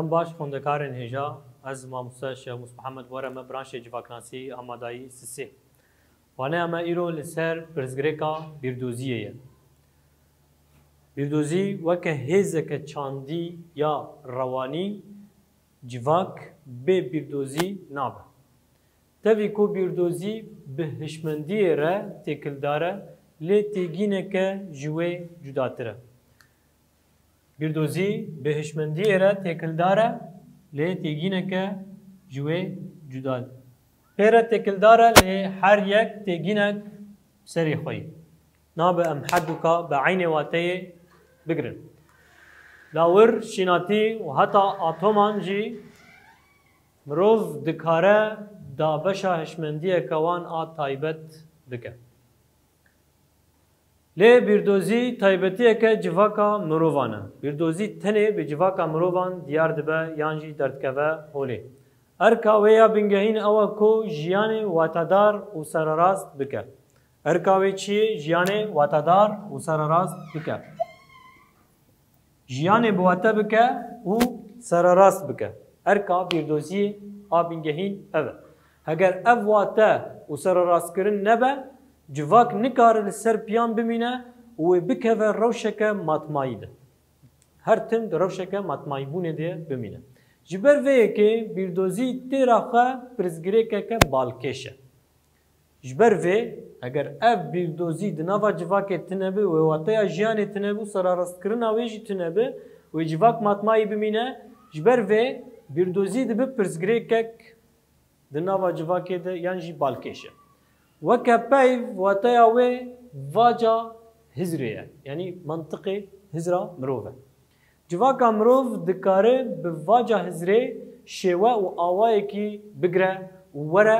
دم باش خوندکارن هجا از ماموستا شیخ موسی محمد وارم برانش جواکناسی آمادایی سسی. وانه اما ایرو لسر برزگریکا بیردوزیه. بیردوزی وکه هزک چاندی یا روانی جواک به بیردوزی نابه. تاوی کو بیردوزی به هشمندیه را تکل داره لی تیگینه که جوه جداتره. بیردوزی به هشمندیه را تکل داره لی تیگینه که جوه جدات. پیره تکل داره لی هر یک تیگینه سری خوی. نابه ام حدوکا به عین واته بگرن. لاور شیناتی و حتی آتومان جی مروف دکاره دا بشا هشمندیه کوان آت تایبت بکه. لی بیردوزی تایبتیه که جواکا مرووانه. بیردوزی تنه به جواکا مرووان دیار دبه یانجی دردکوه هولی. ارکاوه یا بنگهین اوه کو جیان واتدار و سرراست بکه. ارکاوه چیه جیان واتدار و سرراست بکه. جیان بواته بکه و سرراست بکه. ارکا بیردوزی آبنگهین اوه. اگر او واته و سرراست کرن نبه جواک نکاره لسر پیان بمینه و بکه و روشکه ماتمایی ده. هر تم در روشکه ماتمایی بونه ده بمینه. جبر ویه که بیردوزی تیرا خواه پرزگیره که بالکشه. جبر وی اگر اف بیردوزی دناوا جواک تنبه و واته جیان تنبه و سرراست کرن آویجی تنبه و جواک ماتمایی بمینه جبر وی بیردوزی ده به پرزگیره که دناوا جواک ده یعنی بالکشه. وکه پیو واتیا وی واجا هزریه یعنی منطق هزرا مروفه. جواکا مروف دکاره به واجا هزری شیوه و آوائه کی بگره و وره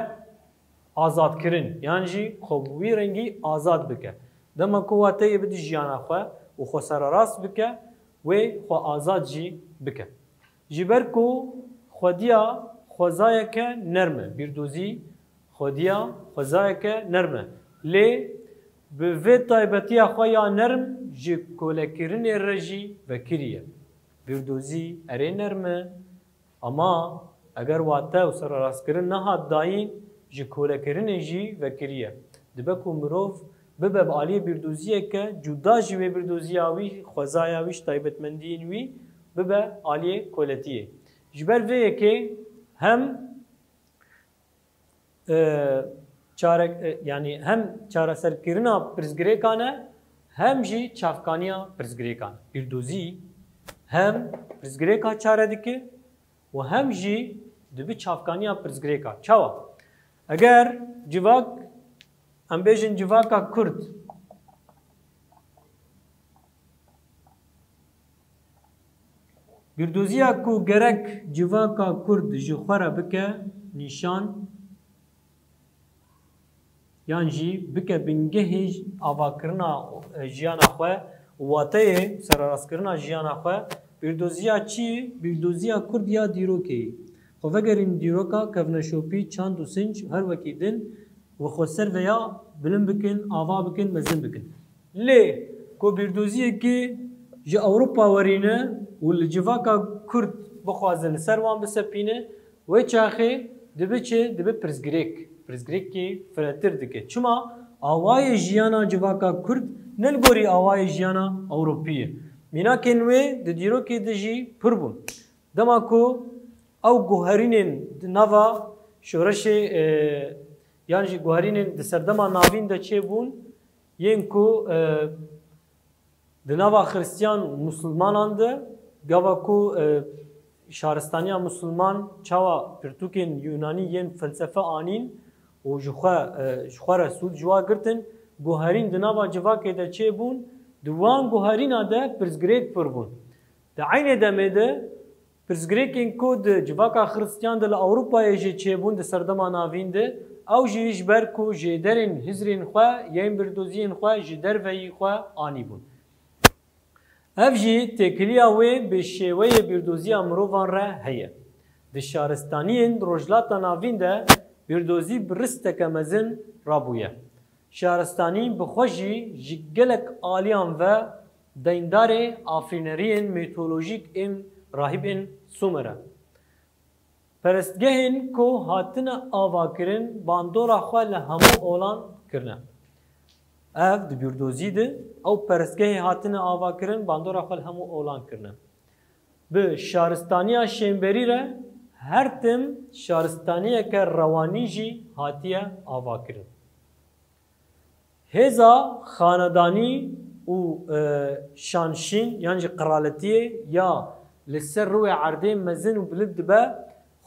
آزاد کرن یعنی خوبوی رنگی آزاد بکه. دما کو واتیا بدی جیانا خواه و خو سراراست بکه و خو آزاد جی بکه. جبر کو خودیا خوزایه که نرمه بیردوزی خودیا خوزایه که نرمه لی به وی تایبتی خواه نرم جی کولکرین رجی وکریه بیردوزی اره نرمه اما اگر واته و سر راست کرن نهاد داین جی کولکرین جی وکریه دبه کو مروف ببه عالی بیردوزیه که جدا جوی بیردوزی آوی خوزای آویش تایبتمندین وی ببه عالی کولتیه جبر ویه که هم yani hem çareserkirina prizgirêkane hem jî çavkaniya prizgirêkan. Birdozî hem prizgirêka çare dike û hem jî dibi çavkaniya prizgirêka. Çawa? Eger civak em bêjin civaka Kurd birdoziya ku gerek civaka Kurd ji xwe re bike nîşan yan jî bike bingehî avakirina jiyana xwe wateyê serrastkirina jiyana xwe birdoziya çi birdoziya Kurd ya dîrokê xwe vegerîn dîroka kevneşopî çand û sinc her wekî din û xwe ser veya bilim bikin ava bikin mezin bikin lê ku birdoziyekê ji Ewropa werîne û li civaka Kurd bixwazin li ser wan bisepîne wê çaxê dibe çi dibe pirzgirêk pirzgirêkê firetir dike. Çima awayê jiyana civaka Kurd ne li gorî awayê jiyana Ewropî. Mînakên wê di dîrokê de jî pir bûn. Dema ku ew guherînên di nava şoreşê yan jî guherînên di serdema navîn de çêbûn yên ku di nava Xristiyan û Musulmanan de gava ku şaristaniya Musulman çawa pirtûkên Yunanî yên felsefe anîn û ji xwe re sûd ji wan girtin guherîn di nava civakê de çêbûn di wan guherîna de pirzgirêk pir bûn. Di aynê demê de pirzgirêkên ku di civaka Xristiyan de li Ewropayê jî çêbûn di serdema navîn de ew jî ji ber ku jê derên hizrên xwe yên birdoziyên xwe ji derveyî xwe anî bûn. Ev jî têkiliya wê bi şêweyê birdoziya mirovan re heye. Di şaristaniyên rojhilata navîn de birdozî bi risteke mezin rabûye. Şaristanî bi xwe jî ji gelek aliyan ve deyndarê afrîneriyên mitolojîk ên راهبên Sumerê. Perestgehên ku hatine avakirin bandora xwe li hemû olan kirine. Ev di bîrdozî de ew perestgehê hatine avakirin bandora xwe li hemû olan kirine. Bi şaristaniya Şemberî re her tim şaristaniyeke rewanî jî hatiye avakirin. Hêza xanedanî û şanşîn yan jî qiraletiyê ya li ser rûyê erdê mezin û bilind dibe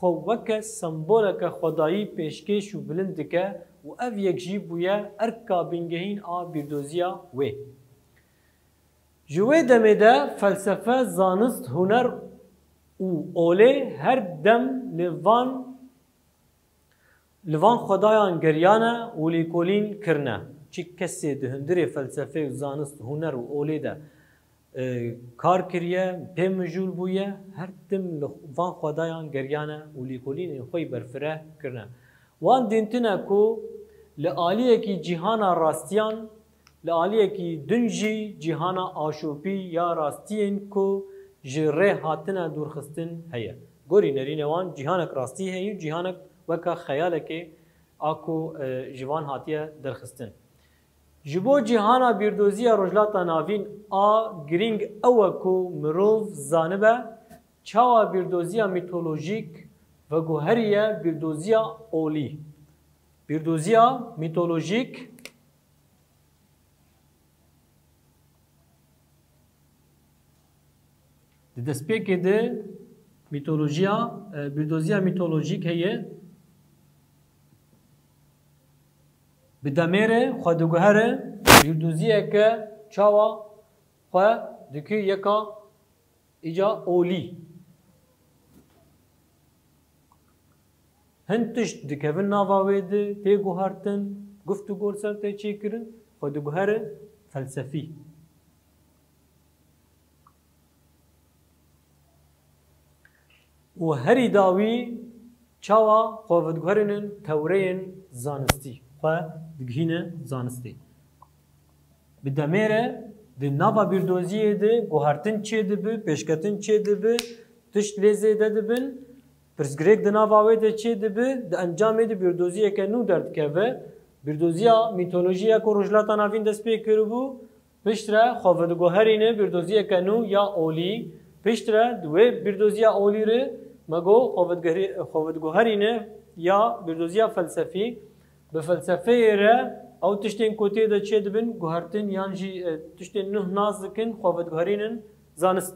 xwe weke semboleke xwedayî pêşkêş û bilind dike û ev yek jî bûye erka bîngehîn a bîrdoziya wê. Ji wê demê de felsefe, zanist, huner û olê her dem li van xwedayan geriyane û lêkolîn kirine. Çi kesê di hundirê felsefe û zanist, huner û olê de kar kiriye, pê mijûl bûye, her tim li van xwedayan geriyane û lêkolînên xwe berfireh kirine. Wan dîntine ku li aliyekî cîhana rastiyan, li aliyekî din jî cîhana aşopî ya rastiyên ku ji rê hatine dûrxistin heye. Gorî nêrînê wan cîhanek rastî heye û cîhanek weka xeyalekê a ku ji wan hatiye derxistin. Ji bo cîhana bîrdoziya rojhilata navîn a girîng ew e ku mirov zanibe çawa bîrdoziya mîtolojîk veguheriye bîrdoziya olî. Bîrdoziya mîtolojîk di destpêkê de bîrdoziya mîtolojîk heye bi demêrê xwe diguhere bîrdoziyeke çawa xwe dikî yeka îca olî. Hin tişt dikevin nava wê de tê guhertin, guftûgor ser tê çêkirin, xwe diguhere felsefî. û herî dawî çawa xwe vediguherînin tewreyên zanistî. Xwe digihîne zanistê. Bi demêre di nava bîrdoziyê de guhertin çê dibe, pêşketin çê dibe, tişt lêzê de dibin, pirsgirêk di nava wê de çê dibe, di encamê de bîrdoziyeke nû derdikeve, bîrdoziya mîtolojiyek û rojhilata navîn dest pê kiribû, piştre xwe vediguherîne bîrdoziyeke nû ya olî, piştre di wê bîrdoziya olî re me got xwe vediguherîne ya bîrdoziya felsefî. Bi felsefeyê re ew tiştên ku tê de çê dibin guhertin yan jî tiştên nûh nas dikin xwe vediguherînin zanist.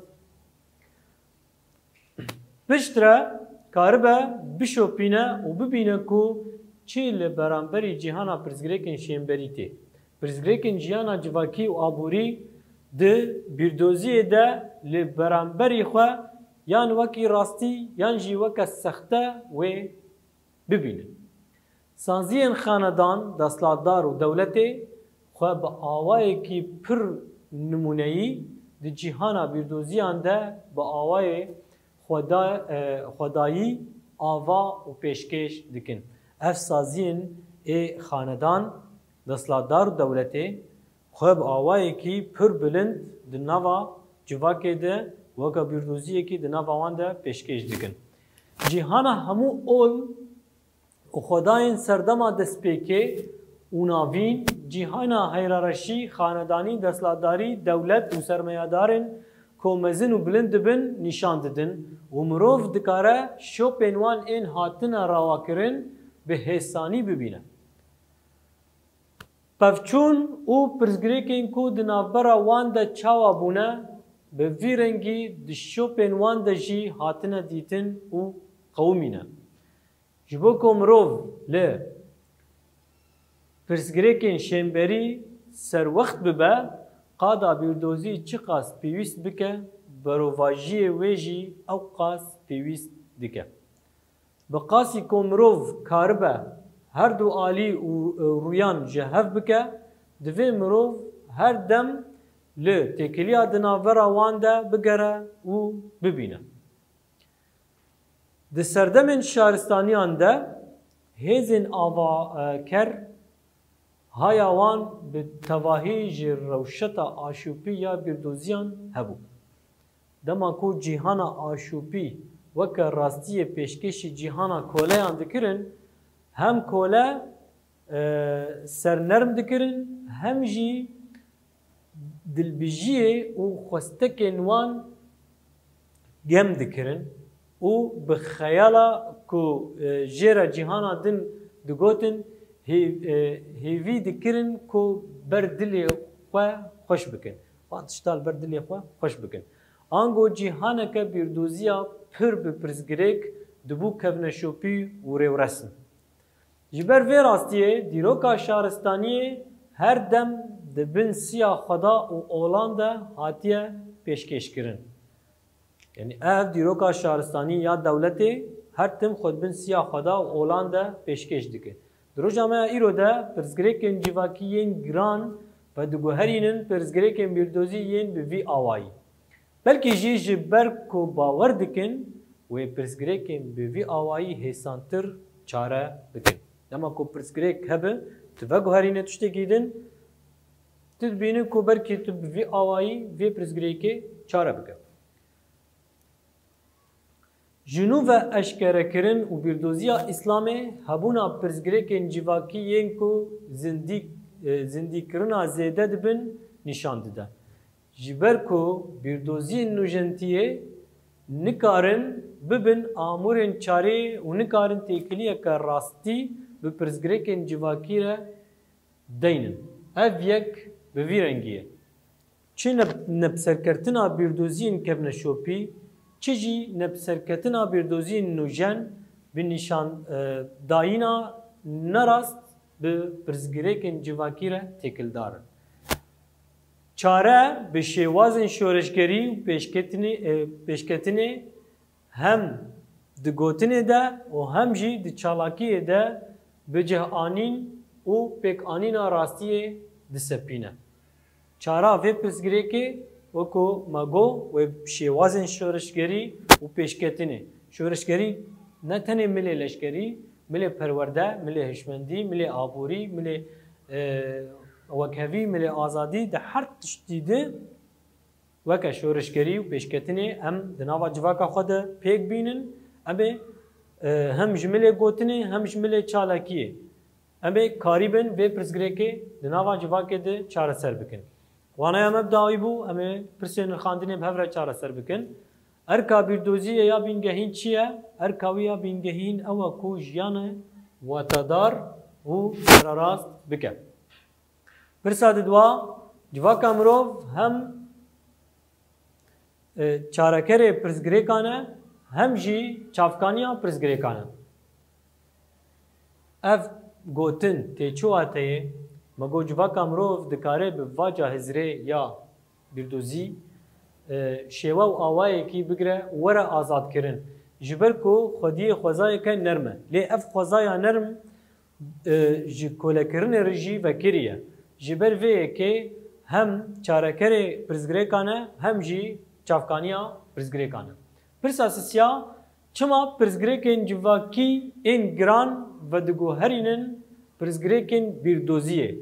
Piştre karibe bişopîne û bibîne ku çi li beramberî cîhana pirsgirêkên şêmberî tê. Pirsgirêkên jiyana civakî û aborî di bîrdoziyê de li beramberî xwe yan wekî rastî yan jî weke sexte wê bibînin. Sanziyên xanedan, destlatdar û dewletê xwe bi awayekî pir nimûneyî di cîhana bîrdoziyan de bi awayê xwedayî ava û pêşkêş dikin. Ev saziyên ê xanedan, destlatdar û dewletê xwe bi awayekî pir bilind di nava civakê de weka bîrdoziyekî di nava wan de pêşkêş dikin. Cîhana hemû ol û xwedayên serdema destpêkê û navîn, cîhana heyrareşî, xanedanî, destlatdarî, dewlet û sermayedarên ku mezin û bilind dibin nîşan didin û mirov dikare şopên wan ên hatine rawakirin bi hêsanî bibîne. Pevçûn û pirsgirêkên ku di navbera wan de çawa bûne, bi vî rengî di şopên wan de jî hatine dîtin û qewimîne. Ji bo ku mirov li pirsgirêkên şêmberî serwext bibe, qada bîrdozî çi qas pêwîst bike, berovajiyê wê jî ew qas pêwîst dike. Bi qasî ku mirov karibe her du alî û rûyan ji hev bike, divê mirov her dem li têkiliya di navbera wan de bigere û bibîne. Di serdemên şaristaniyan de hêzên avaker haya wan bi tevahî ji rewşeta aşûpî ya bîrdoziyan hebû. dema ku cîhana aşûpî weke rastiyê pêşkêşî cîhana koleyan dikirin, hem kole sernerm dikirin, hem jî dilbijiyê û xwestekên wan gem dikirin û bi xeyala ku jêra cîhana din digotin hêvî dikirin ku ber dilê xwe xweş bikin. Van tişta li ber dilê xwe xweş bikin. Ango cîhaneke bîrdoziya pir bi pirsgirêk dibû kevneşopî û rêwresin. Ji ber vê rastiyê dîroka şaristaniyê her dem di bin siya xweda û olan de hatiye pêşkêşkirin. Yani ev dîroka şaristanî ya dewletê her tim xwe bin siya xweda û olan de pêşkêş dike. Di roja me ya îro de pirsgirêkên civakî yên giran ve diguherînin pirsgirêkên bîrdozî yên bi vî awayî. Belkî jî ji ber ku bawer dikin wê pirsgirêkên bi vî awayî hêsantir çare bikin. Dema ku pirsgirêk hebe tu veguherîne tiştekî din, tu dibînî ku berkî tu bi vî awayî vê pirsgirêkê çare bike. Jinû ve eşkerekirin û bîrdoziya Îslamê hebûna pirsgirêkên civakî yên ku zindîkirina zêde dibin nîşan dide. Ji ber ku bîrdoziyên nûjentiyê nikarin bibin amûrên çarê û nikarin têkiliyeke rastî bi pirsgirêkên civakî re deynin. Ev yek bi vî rengî ye. Çi nepserketina bîrdoziyên kevneşopî, çi jî nepserketina bîrdoziyên nûjen bi nîşandayîna nerast bi pirsgirêkên civakî re têkildar in. Çare bi şêwazên şoreşgerî û pêşketinê hem di gotinê de û hem jî di çalakiyê de bi cihanîn û pêkanîna rastiyê disepîne. Çara vê pirsgirêkê wekû me got wê şêwazên şoreşgerî û pêşketinê. Şoreşgerî ne tenê milê leşkerî, milê perwerde, milê hişmendî, milê aborî, milê wekhevî, milê azadî di her tiştî de weke şoreşgerî û pêşketinê em di nava civaka xwe de pêk bînin, em ê hem ji milê gotinê hem ji milê çalakiyê. Em ê karî bin vê pirsgirêkê di nava civakê de çareser bikin. Wanaya me bidawî bû em ê pirsên xandinê bi hev re çareser bikin. Erka bîrdoziyê ya bîngehîn çi ye? Erka wî ya bîngehîn ew e ku jiyanê wetedar û serarast bike. Pirsa di dwa civaka mirov hem çarekerê pirsgirêkan e hem jî çavkaniya pirsgirêkan e. Ev gotin têçûa te yê me got civaka mirov dikare bi vaca hizrê ya bîrdozî şêwa û awayekî bigire were azadkirin. Ji ber ku xwediyê xwezayeke nerm e. Lê ev xwezaya nerm ji kolekirinê re jî vekirî ye. Ji ber vê yekê hem çarekerê pirsgirêkan e hem jî çavkaniya pirsgirêkan e. Pirsa sisiya çima pirsgirêkên civakî ên giran ve diguherînin pirsgirêkên bîrdoziyê.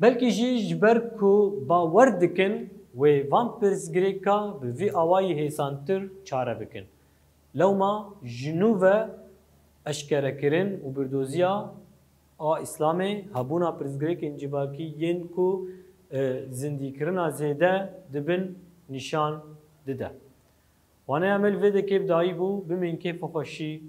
Belkî jî ji ber ku bawer dikin wê van pirsgirêka bi vî awayî hêsantir çare bikin. Lewma jinû ve eşkerekirin û bîrdoziya a Îslamê hebûna pirsgirêkên civakî yên ku zindîkirina zêde dibin nîşan dide. Wanaya me li vê dekê bidayî bû bimên kêfa xweşî